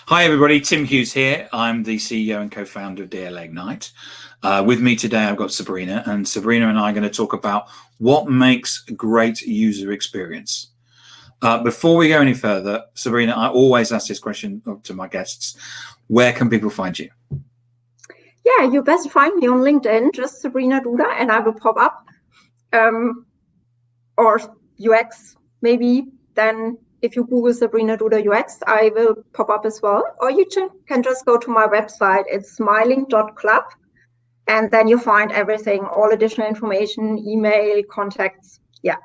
Hi everybody, Tim Hughes here. I'm the CEO and co-founder of DLA Ignite. With me today I've got Sabrina, and Sabrina and I are going to talk about what makes a great user experience. Before we go any further, Sabrina, I always ask this question to my guests. Where can people find you? Yeah, you best find me on LinkedIn, just Sabrina Duda, and I will pop up. Or UX, maybe. Then if you Google Sabrina Duda UX, I will pop up as well. Or you can just go to my website. It's smiling.club. And then you find everything, all additional information, email, contacts. Yeah.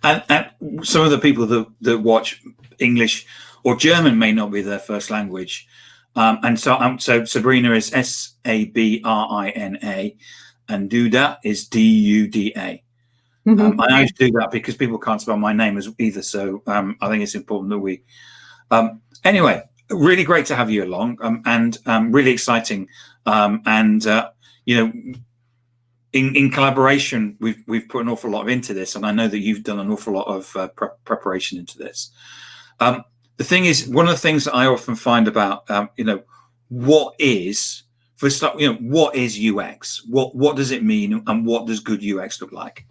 And some of the people that watch English or German may not be their first language. So Sabrina is Sabrina, and Duda is Duda. I always do that because people can't spell my name as either. So I think it's important that we. Anyway, really great to have you along, and really exciting. In collaboration, we've put an awful lot into this, and I know that you've done an awful lot of preparation into this. The thing is, one of the things that I often find about what is what is UX? What does it mean, and what does good UX look like?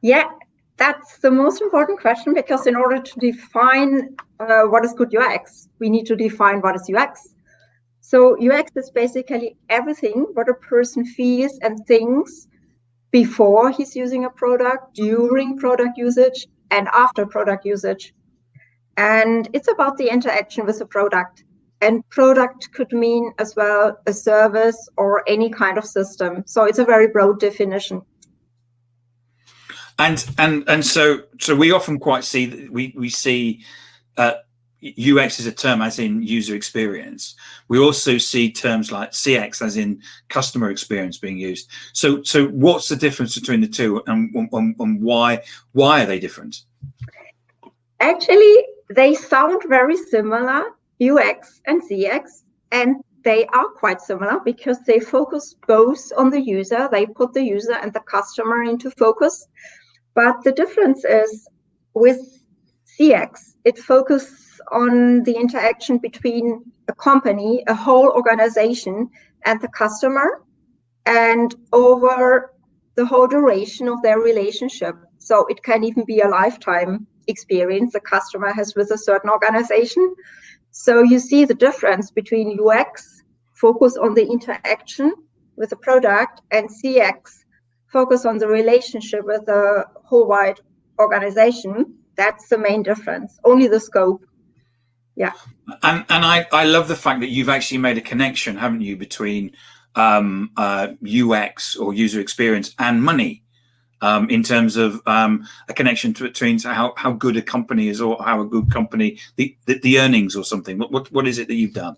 Yeah, that's the most important question, because in order to define what is good UX, we need to define what is UX. So UX is basically everything what a person feels and thinks before he's using a product, during product usage, and after product usage. And it's about the interaction with the product. And product could mean as well a service or any kind of system. So it's a very broad definition. And so we often quite see we see UX as a term as in user experience. We also see terms like CX as in customer experience being used. So what's the difference between the two, and why are they different? Actually, they sound very similar, UX and CX, and they are quite similar because they focus both on the user. They put the user and the customer into focus. But the difference is with CX, it focuses on the interaction between a company, a whole organization, and the customer, and over the whole duration of their relationship. So it can even be a lifetime experience the customer has with a certain organization. So you see the difference between UX, focus on the interaction with the product, and CX, focus on the relationship with the whole wide organization. That's the main difference, only the scope. Yeah. And I love the fact that you've actually made a connection, haven't you, between UX or user experience and money, in terms of a connection between how good a company is, or how a good company, the earnings or something. What is it that you've done?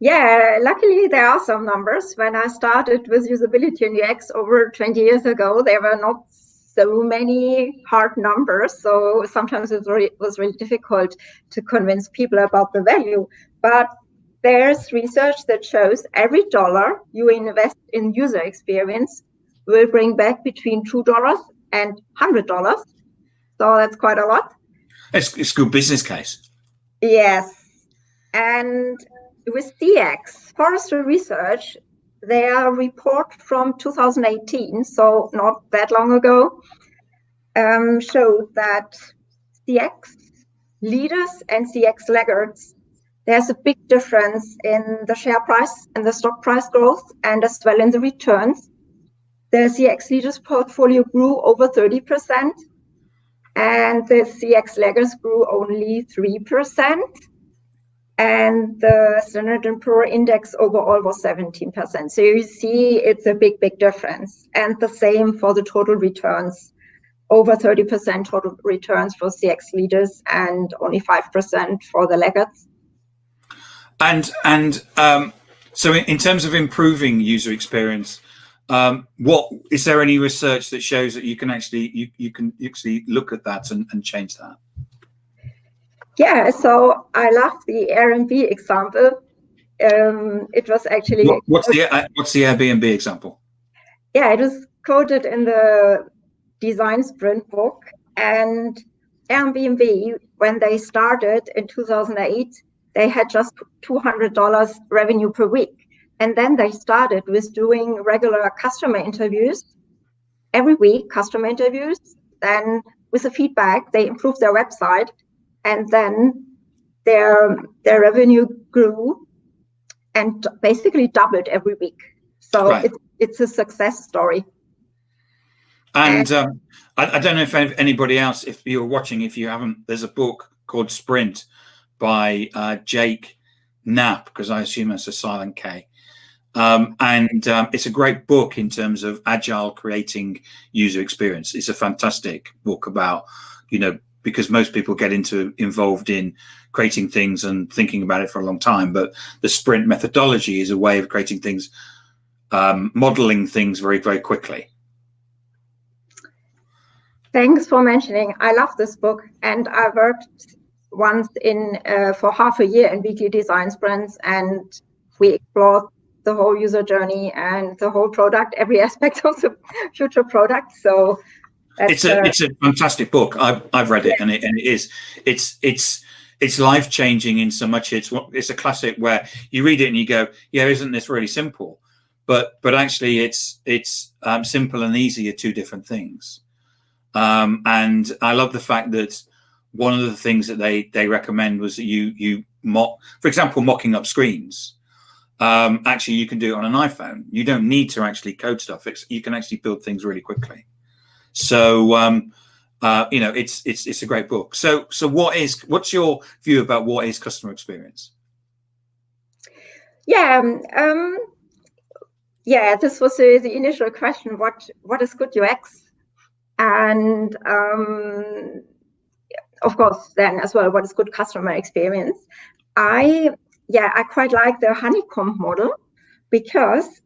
Yeah, luckily there are some numbers. When I started with usability and UX over 20 years ago, there were not so many hard numbers. So sometimes it was really difficult to convince people about the value. But there's research that shows every $1 you invest in user experience will bring back between $2 and $100. So that's quite a lot. It's a good business case. Yes. And with CX, Forrester Research, their report from 2018, so not that long ago, showed that CX leaders and CX laggards, there's a big difference in the share price and the stock price growth, and as well in the returns. The CX leaders portfolio grew over 30%, and the CX laggards grew only 3%. And the Standard & Poor's index overall was 17%. So you see it's a big difference. And the same for the total returns, over 30% total returns for CX leaders and only 5% for the laggards. And so in terms of improving user experience, what is there any research that shows that you can actually look at that and change that? Yeah, so I love the Airbnb example. It was actually what's the Airbnb example? Yeah, it was quoted in the design sprint book. And Airbnb, when they started in 2008, they had just $200 revenue per week. And then they started with doing regular customer interviews every week, customer interviews. Then with the feedback, they improved their website, and then their revenue grew and basically doubled every week. So Right. it's a success story. And I don't know if anybody else, if you're watching, if you haven't, there's a book called Sprint by Jake Knapp, because I assume that's a silent K. It's a great book in terms of agile creating user experience. It's a fantastic book about, because most people get involved in creating things and thinking about it for a long time, but the sprint methodology is a way of creating things, modeling things very, very quickly. Thanks for mentioning. I love this book, and I worked once for half a year in weekly design sprints, and we explored the whole user journey and the whole product, every aspect of the future product. So it's a fantastic book. I've read it, and it's life changing in so much. It's a classic where you read it and you go, yeah, isn't this really simple? But actually, it's simple and easy are two different things. And I love the fact that one of the things that they recommend was that you mock, for example, mocking up screens. Actually, you can do it on an iPhone. You don't need to actually code stuff. You can actually build things really quickly. So, it's a great book. So what's your view about what is customer experience? Yeah, this was the initial question. What is good UX? And of course, then as well, what is good customer experience? I quite like the honeycomb model because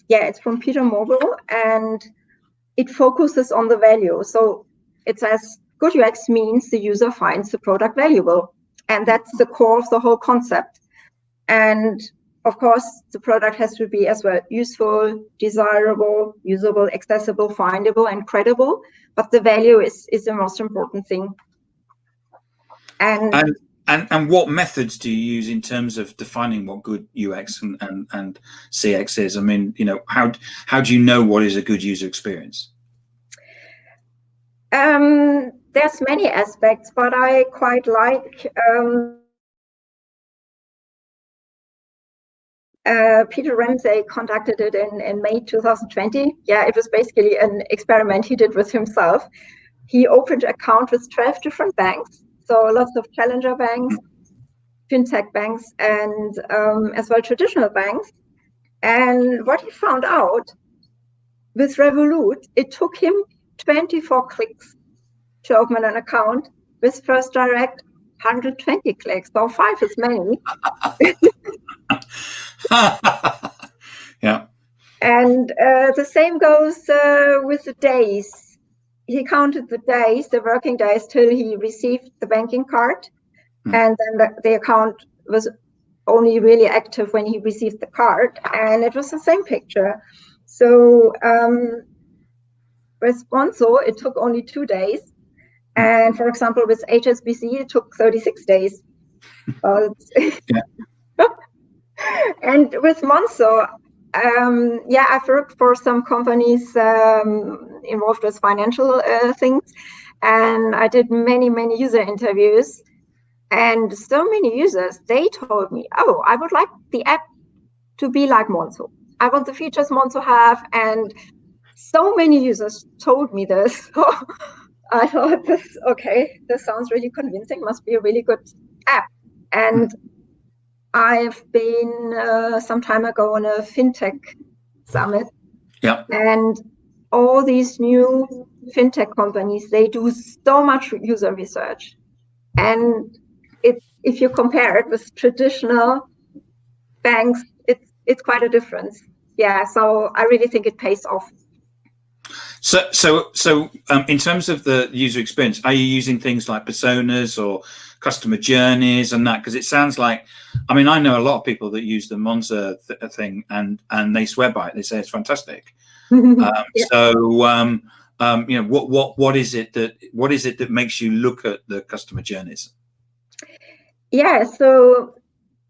it's from Peter Mobile, and it focuses on the value. So it says good UX means the user finds the product valuable, and that's the core of the whole concept. And of course, the product has to be as well useful, desirable, usable, accessible, findable, and credible. But the value is the most important thing. And what methods do you use in terms of defining what good UX and CX is? I mean, how do you know what is a good user experience? There's many aspects, but I quite like Peter Ramsey conducted it in May 2020. Yeah, it was basically an experiment he did with himself. He opened an account with 12 different banks, so lots of challenger banks, fintech banks, and as well traditional banks. And what he found out with Revolut, it took him 24 clicks to open an account. With First Direct, 120 clicks, so 5 as many. Yeah. And the same goes with the days. He counted the days, the working days, till he received the banking card. And then the account was only really active when he received the card. And it was the same picture. So with Sponso, it took only 2 days. And for example, with HSBC, it took 36 days. And with Monzo, I've worked for some companies involved with financial things, and I did many user interviews, and so many users, they told me, oh, I would like the app to be like Monzo. I want the features Monzo have, and so many users told me this. So I thought, this sounds really convincing, must be a really good app. And I've been some time ago on a fintech summit. Yeah. And all these new fintech companies, they do so much user research. And if you compare it with traditional banks, it's quite a difference. Yeah, so I really think it pays off. So in terms of the user experience, are you using things like personas or customer journeys and that? Because it sounds like, I mean, I know a lot of people that use the Monza thing and they swear by it. They say it's fantastic. Yeah. So what is it that makes you look at the customer journeys? Yeah, so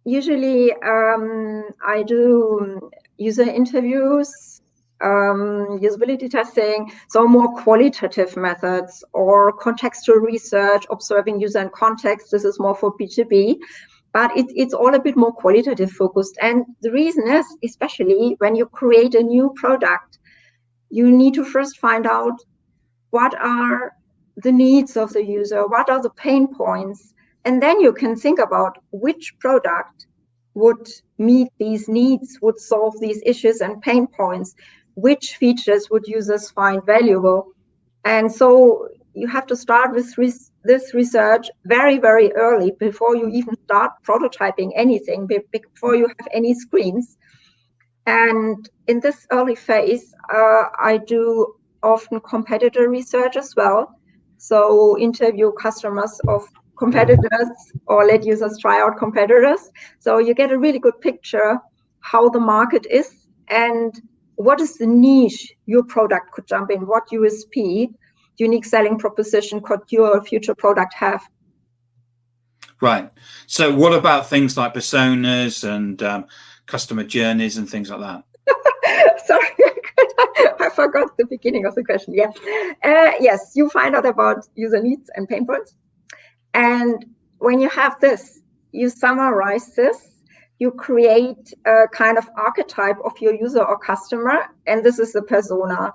usually I do user interviews, usability testing, so more qualitative methods, or contextual research, observing user and context. This is more for B2B, but it's all a bit more qualitative focused. And the reason is, especially when you create a new product, you need to first find out what are the needs of the user, what are the pain points, and then you can think about which product would meet these needs, would solve these issues and pain points, which features would users find valuable. And so you have to start with this research very, very early, before you even start prototyping anything, before you have any screens. And in this early phase, I do often competitor research as well. So interview customers of competitors, or let users try out competitors. So you get a really good picture how the market is and what is the niche your product could jump in, what USP, unique selling proposition, could your future product have. Right. So what about things like personas and customer journeys and things like that? Sorry, I forgot the beginning of the question. Yeah. Yes, you find out about user needs and pain points. And when you have this, you summarize this, you create a kind of archetype of your user or customer, and this is the persona.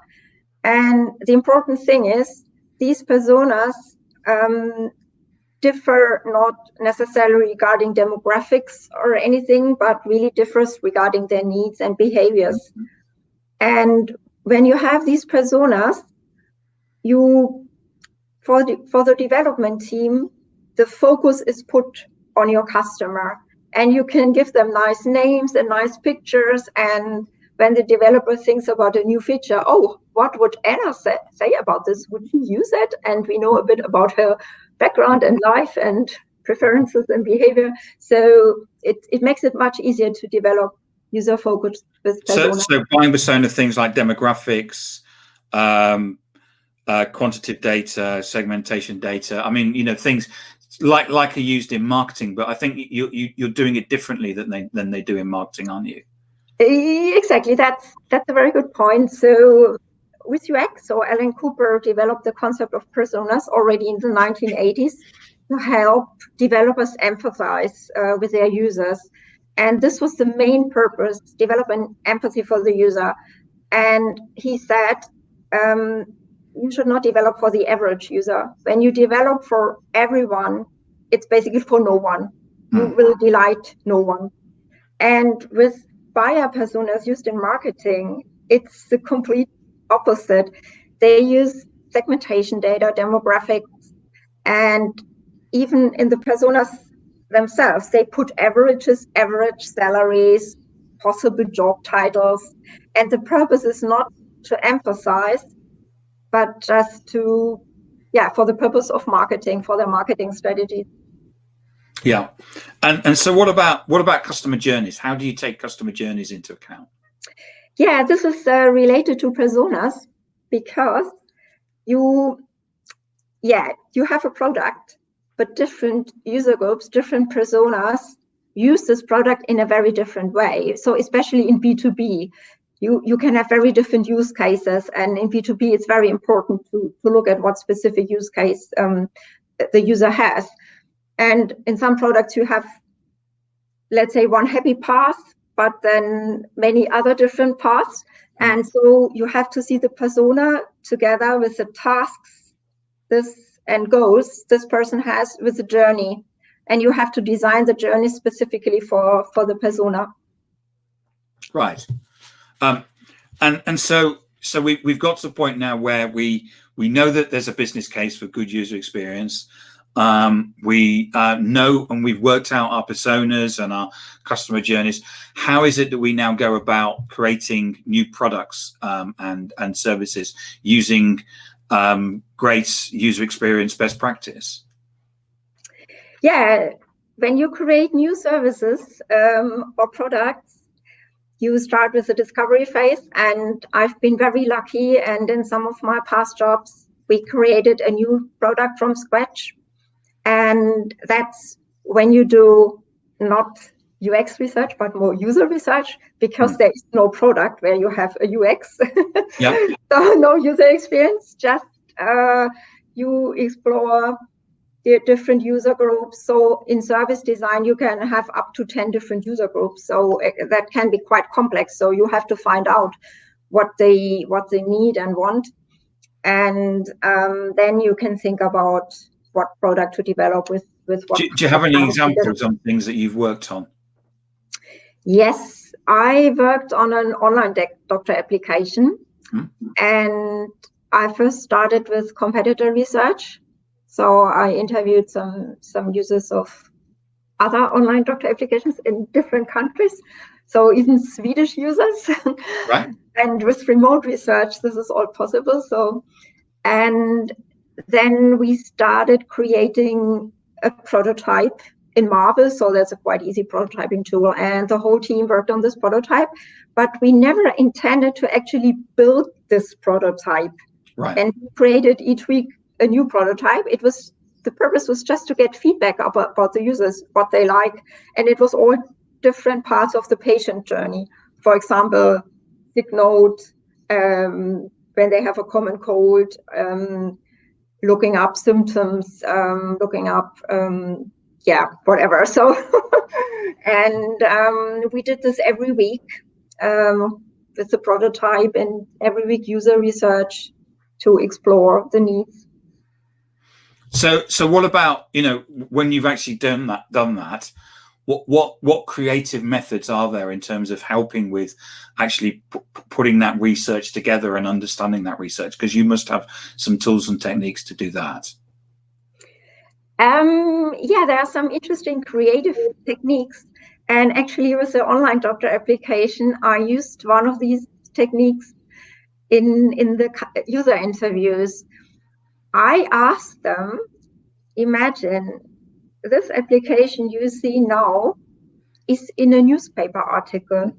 And the important thing is, these personas differ not necessarily regarding demographics or anything, but really differs regarding their needs and behaviors. And when you have these personas, you, for the development team, the focus is put on your customer, and you can give them nice names and nice pictures. And when the developer thinks about a new feature, oh, what would Anna say about this? Would she use it? And we know a bit about her background and life and preferences and behavior. So it makes it much easier to develop user focused with persona. So buying persona, things like demographics, quantitative data, segmentation data. I mean, you know, things like are used in marketing, but I think you're doing it differently than they do in marketing, aren't you? Exactly, that's a very good point. So with UX, so Alan Cooper developed the concept of personas already in the 1980s to help developers empathize with their users. And this was the main purpose, developing empathy for the user. And he said, you should not develop for the average user. When you develop for everyone, it's basically for no one. You will delight no one. And with buyer personas used in marketing, it's the complete opposite. They use segmentation data, demographics, and even in the personas themselves, they put averages, average salaries, possible job titles. And the purpose is not to emphasize, but just to, for the purpose of marketing, for their marketing strategy. Yeah. And so what about customer journeys? How do you take customer journeys into account? Yeah, this is related to personas, because you have a product, but different user groups, different personas use this product in a very different way. So especially in B2B, you can have very different use cases. And in B2B, it's very important to look at what specific use case the user has. And in some products, you have, let's say, one happy path, but then many other different paths. And so you have to see the persona together with the tasks and goals this person has with the journey. And you have to design the journey specifically for the persona. Right. And so we've got to the point now where we know that there's a business case for good user experience. We know, and we've worked out our personas and our customer journeys. How is it that we now go about creating new products and services using great user experience best practice? Yeah, when you create new services or products, you start with the discovery phase. And I've been very lucky, and in some of my past jobs, we created a new product from scratch. And that's when you do not UX research, but more user research, because there is no product where you have a UX, yeah. so no user experience, just you explore the different user groups. So in service design, you can have up to 10 different user groups. So that can be quite complex. So you have to find out what they need and want. And then you can think about what product to develop with what. Do you have any examples on things that you've worked on? Yes, I worked on an online doctor application, and I first started with competitor research. So I interviewed some users of other online doctor applications in different countries. So even Swedish users, right? And with remote research, this is all possible. So, and then we started creating a prototype in Marvel. So that's a quite easy prototyping tool. And the whole team worked on this prototype, but we never intended to actually build this prototype. Right. And we created each week a new prototype. The purpose was just to get feedback about the users, what they like. And it was all different parts of the patient journey. For example, sick note, when they have a common cold, looking up symptoms, looking up, whatever. So, and we did this every week with the prototype, and every week user research to explore the needs. So what about, when you've actually done that, what creative methods are there in terms of helping with actually putting that research together and understanding that research? Because you must have some tools and techniques to do that. There are some interesting creative techniques. And actually with the online doctor application, I used one of these techniques in the user interviews. I asked them, imagine this application you see now is in a newspaper article.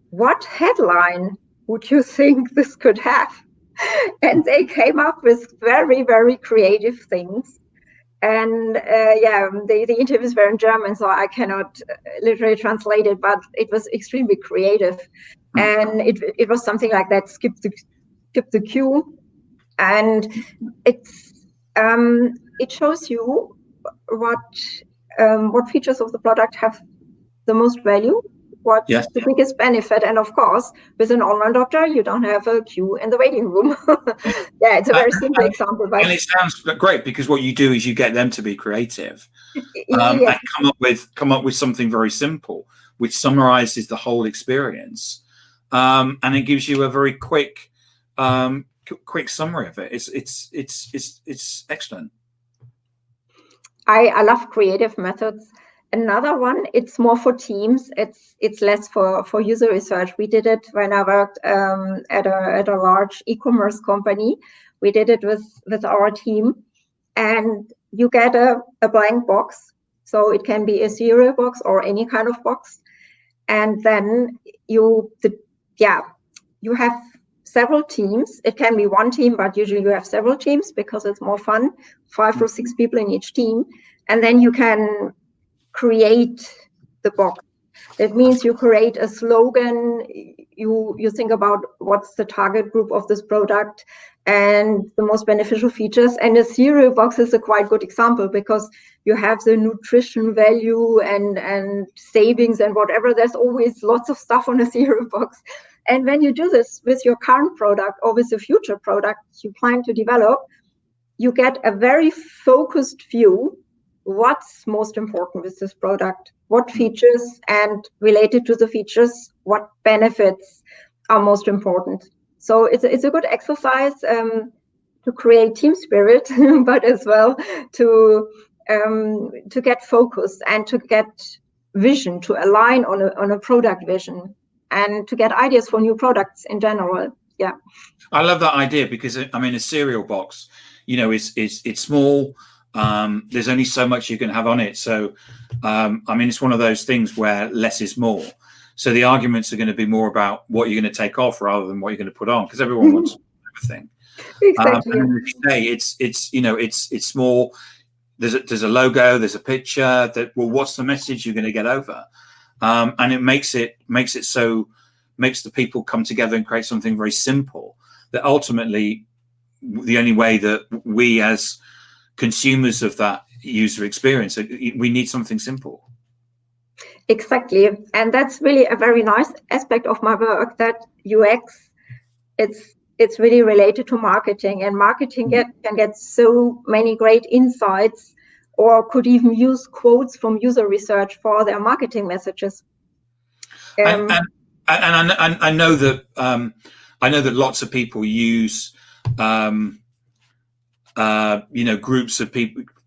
What headline would you think this could have? And they came up with very, very creative things. And the interviews were in German, so I cannot literally translate it, but it was extremely creative. And it was something like that, skip the queue. And it shows you what features of the product have the most value, what's the biggest benefit. And of course, with an online doctor, you don't have a queue in the waiting room. It's a very simple example. But and it sounds great, because what you do is you get them to be creative and come up with something very simple, which summarizes the whole experience. And it gives you a very quick summary of it. It's excellent. I love creative methods. Another one, it's more for teams. It's less for user research. We did it when I worked at a large e-commerce company. We did it with our team, and you get a blank box. So it can be a cereal box or any kind of box, and then you have several teams. It can be one team, but usually you have several teams because it's more fun, 5 or 6 people in each team. And then you can create the box. That means you create a slogan, you think about what's the target group of this product and the most beneficial features. And a cereal box is a quite good example, because you have the nutrition value and savings and whatever. There's always lots of stuff on a cereal box. And when you do this with your current product or with the future product you plan to develop, you get a very focused view. What's most important with this product? What features, and related to the features, what benefits are most important? So it's a good exercise to create team spirit, but as well to get focus and to get vision, to align on a product vision, and to get ideas for new products in general. Yeah, I love that idea, because I mean, a cereal box, it's small. There's only so much you can have on it. So, I mean, it's one of those things where less is more. So the arguments are going to be more about what you're going to take off rather than what you're going to put on, because everyone wants everything. Exactly. And as you say, it's small. there's a logo, there's a picture. That, well, what's the message you're going to get over? And it makes the people come together and create something very simple. That ultimately, the only way that we as consumers of that user experience, we need something simple. Exactly, and that's really a very nice aspect of my work. That UX, it's really related to marketing, and marketing can get so many great insights, or could even use quotes from user research for their marketing messages. And I know that lots of people use groups of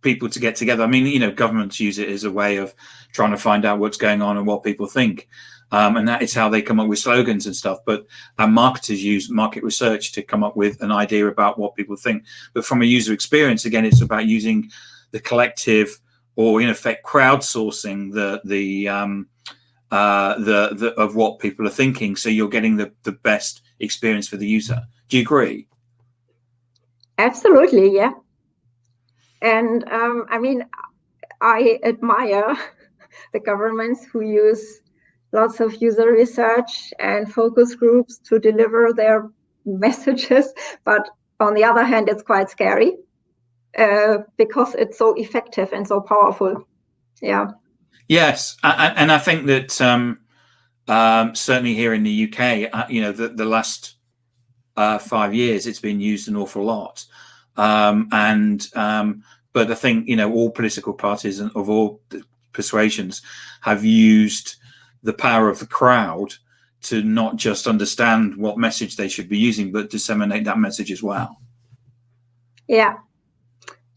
people to get together. I mean, governments use it as a way of trying to find out what's going on and what people think. And that is how they come up with slogans and stuff. But marketers use market research to come up with an idea about what people think. But from a user experience, again, it's about using the collective, or in effect, crowdsourcing of what people are thinking. So you're getting the best experience for the user. Do you agree? Absolutely, yeah. And I mean, I admire the governments who use lots of user research and focus groups to deliver their messages. But on the other hand, it's quite scary because it's so effective and so powerful. Yeah. Yes, and I think that certainly here in the UK, the last 5 years, it's been used an awful lot. But I think, all political parties and of all persuasions have used the power of the crowd to not just understand what message they should be using, but disseminate that message as well. Yeah.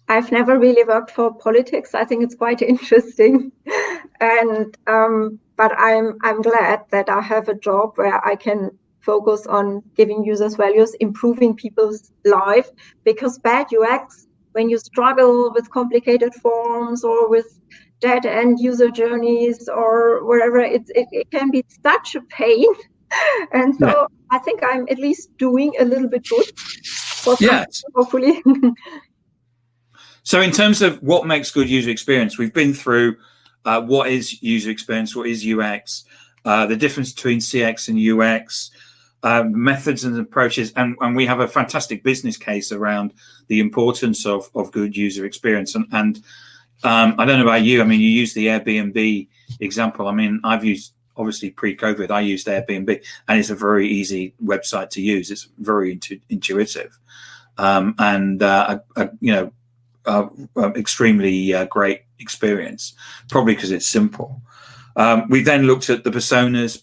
I've never really worked for politics. I think it's quite interesting. And but I'm glad that I have a job where I can focus on giving users values, improving people's life, because bad UX, when you struggle with complicated forms or with dead-end user journeys or wherever, it can be such a pain. And so I think I'm at least doing a little bit good for some, hopefully. So in terms of what makes good user experience, we've been through what is user experience, what is UX, the difference between CX and UX, methods and approaches, and we have a fantastic business case around the importance of good user experience. And I don't know about you, I mean, you use the Airbnb example. I mean, I've used, obviously pre-COVID, I used Airbnb, and it's a very easy website to use. It's very intuitive, extremely great experience, probably because it's simple. We then looked at the personas,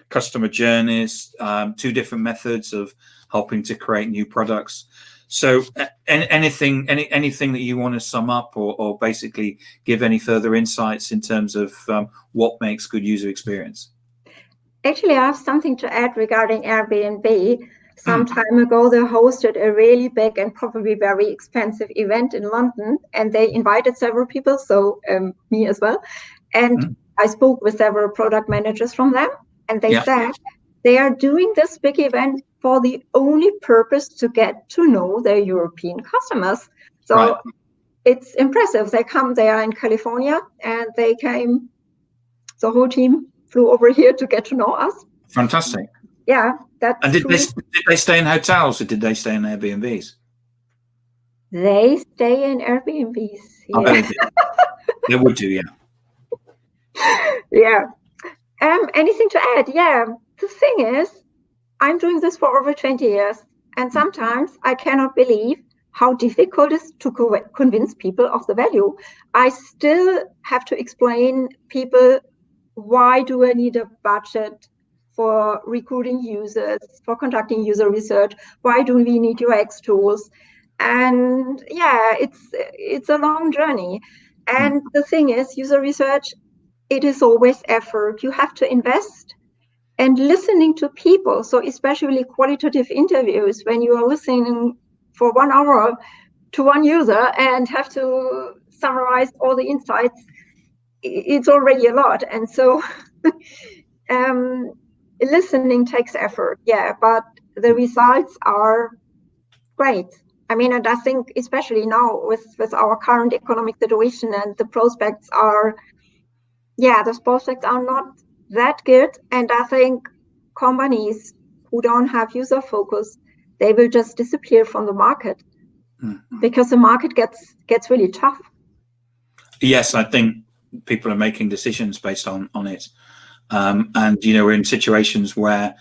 customer journeys, two different methods of helping to create new products. So anything that you want to sum up or basically give any further insights in terms of what makes good user experience? Actually, I have something to add regarding Airbnb. Some time ago, they hosted a really big and probably very expensive event in London, and they invited several people, so me as well. And I spoke with several product managers from them, and they said they are doing this big event for the only purpose to get to know their European customers. So it's impressive. They are in California, and they came, the whole team flew over here to get to know us. Fantastic. Yeah. And did they stay in hotels or did they stay in Airbnbs? They stay in Airbnbs. Yeah. They would do, yeah. Yeah. Anything to add? Yeah. The thing is, I'm doing this for over 20 years, and sometimes I cannot believe how difficult it is to convince people of the value. I still have to explain people, why do I need a budget for recruiting users, for conducting user research? Why do we need UX tools? And yeah, it's a long journey. And the thing is, user research, it is always effort. You have to invest. And listening to people, so especially qualitative interviews, when you are listening for 1 hour to one user and have to summarize all the insights, it's already a lot. And so listening takes effort, yeah, but the results are great. I mean, and I think especially now with our current economic situation and the prospects are not that good. And I think companies who don't have user focus, they will just disappear from the market because the market gets really tough. Yes, I think people are making decisions based on it. And, we're in situations where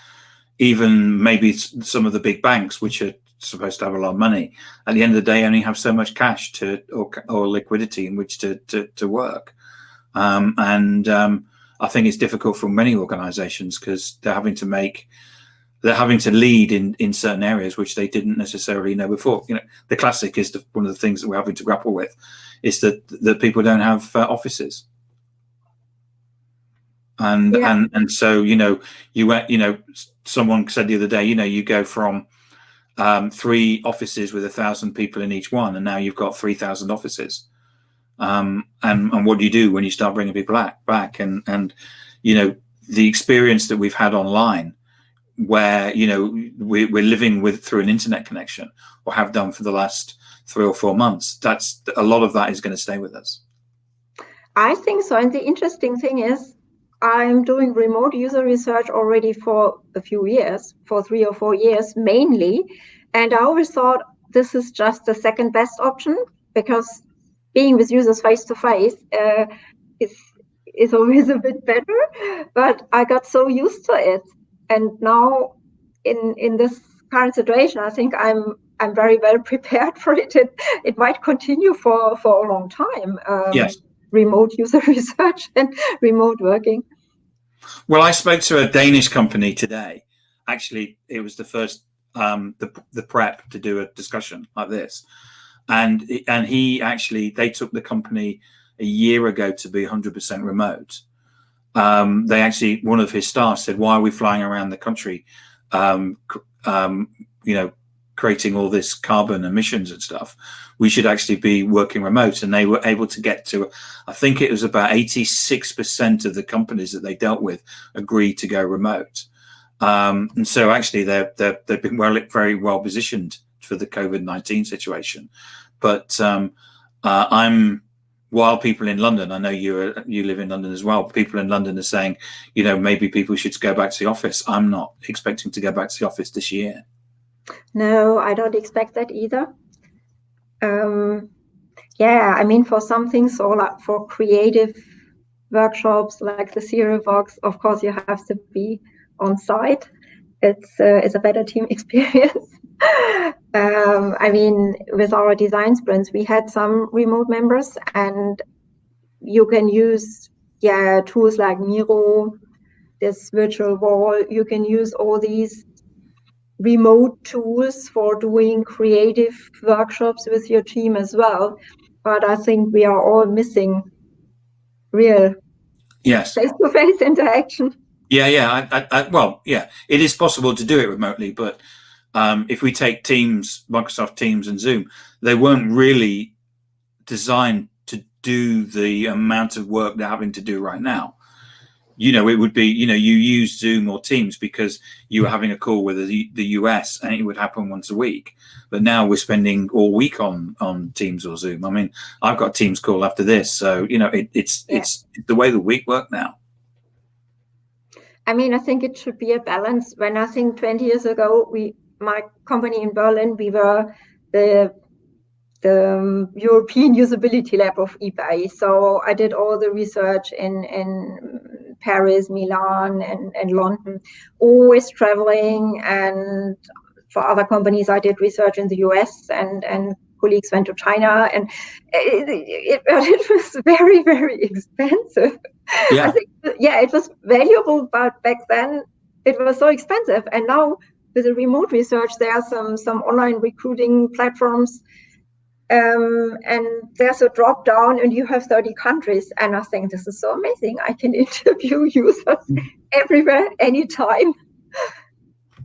even maybe some of the big banks, which are supposed to have a lot of money, at the end of the day only have so much cash or liquidity in which to work. I think it's difficult for many organizations because they're having to lead in certain areas which they didn't necessarily know before. The classic is one of the things that we're having to grapple with is that people don't have offices. And so someone said the other day, you go from 3 offices with 1,000 people in each one, and now you've got 3,000 offices. And what do you do when you start bringing people back? And the experience that we've had online, where we're living through an internet connection, or have done for the last 3 or 4 months. That's a lot of that is going to stay with us. I think so. And the interesting thing is, I'm doing remote user research already for a few years, for 3 or 4 years mainly. And I always thought this is just the second best option, because being with users face to face is always a bit better. But I got so used to it. And now in this current situation, I think I'm very well prepared for it. It might continue for a long time. Yes. Remote user research and remote working. Well, I spoke to a Danish company today. Actually, it was the first the prep to do a discussion like this, and they took the company a year ago to be 100% remote. One of his staff said, "Why are we flying around the country, creating all this carbon emissions and stuff? We should actually be working remote." And they were able to get to, I think it was about 86% of the companies that they dealt with agreed to go remote. And so actually they've been very well positioned for the COVID-19 situation. But while people in London, I know you live in London as well, people in London are saying, maybe people should go back to the office. I'm not expecting to go back to the office this year. No, I don't expect that either. I mean, for some things, or like for creative workshops like the Zero Box, of course, you have to be on site. It's a better team experience. I mean, with our design sprints, we had some remote members, and you can use tools like Miro, this virtual wall. You can use all these remote tools for doing creative workshops with your team as well. But I think we are all missing real face-to-face interaction. It is possible to do it remotely, but if we take Teams, Microsoft Teams and Zoom, they weren't really designed to do the amount of work they're having to do right now. It would be, you use Zoom or Teams because you were having a call with the US and it would happen once a week. But now we're spending all week on Teams or Zoom. I mean, I've got a Teams call after this. So, it's the way the week work now. I mean, I think it should be a balance. When I think 20 years ago, my company in Berlin, we were the European usability lab of eBay. So I did all the research in Paris, Milan, and London, always traveling. And for other companies, I did research in the US, and colleagues went to China, and it was very, very expensive. Yeah. I think, it was valuable, but back then it was so expensive. And now with the remote research, there are some online recruiting platforms, and there's a drop down, and you have 30 countries. And I think this is so amazing. I can interview users everywhere, anytime.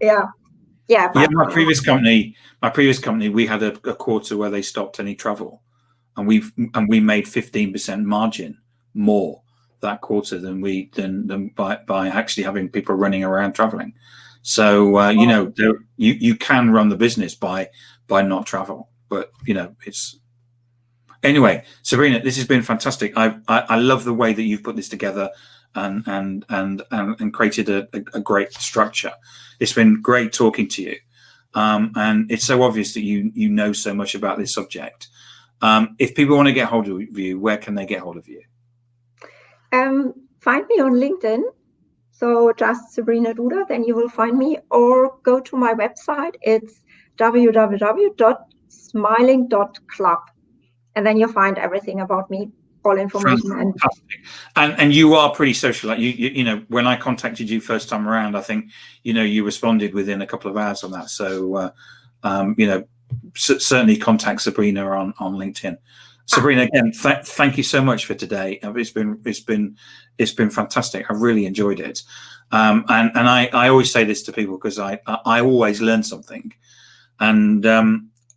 My previous company, we had a quarter where they stopped any travel, and we made 15% margin more that quarter than by actually having people running around traveling. So you can run the business by not travel. but it's anyway. Sabrina, this has been fantastic. I love the way that you've put this together and created a great structure. It's been great talking to you, and it's so obvious that you know so much about this subject. If people want to get hold of you, where can they get hold of you? Find me on LinkedIn. So just Sabrina Duda, then you will find me, or go to my website. It's www.smiling.club, and then you'll find everything about me, all information. Fantastic. And you are pretty social. Like you know, when I contacted you first time around, I think you responded within a couple of hours on that. So certainly contact Sabrina on LinkedIn. Sabrina, again, thank you so much for today. It's been fantastic. I've really enjoyed it. And I always say this to people because I always learn something, and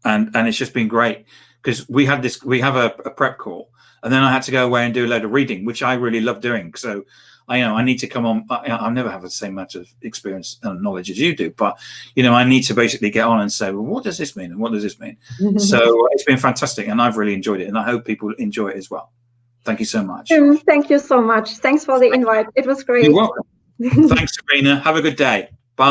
it's just been great because we have a prep call, and then I had to go away and do a load of reading, which I really love doing. So I need to come on. I'll never have the same amount of experience and knowledge as you do, but I need to basically get on and say, well, what does this mean, and what does this mean? So it's been fantastic, and I've really enjoyed it, and I hope people enjoy it as well. Thank you so much. Thank you so much. Thanks for the invite. It was great. You're welcome. Thanks, Sabrina. Have a good day. Bye.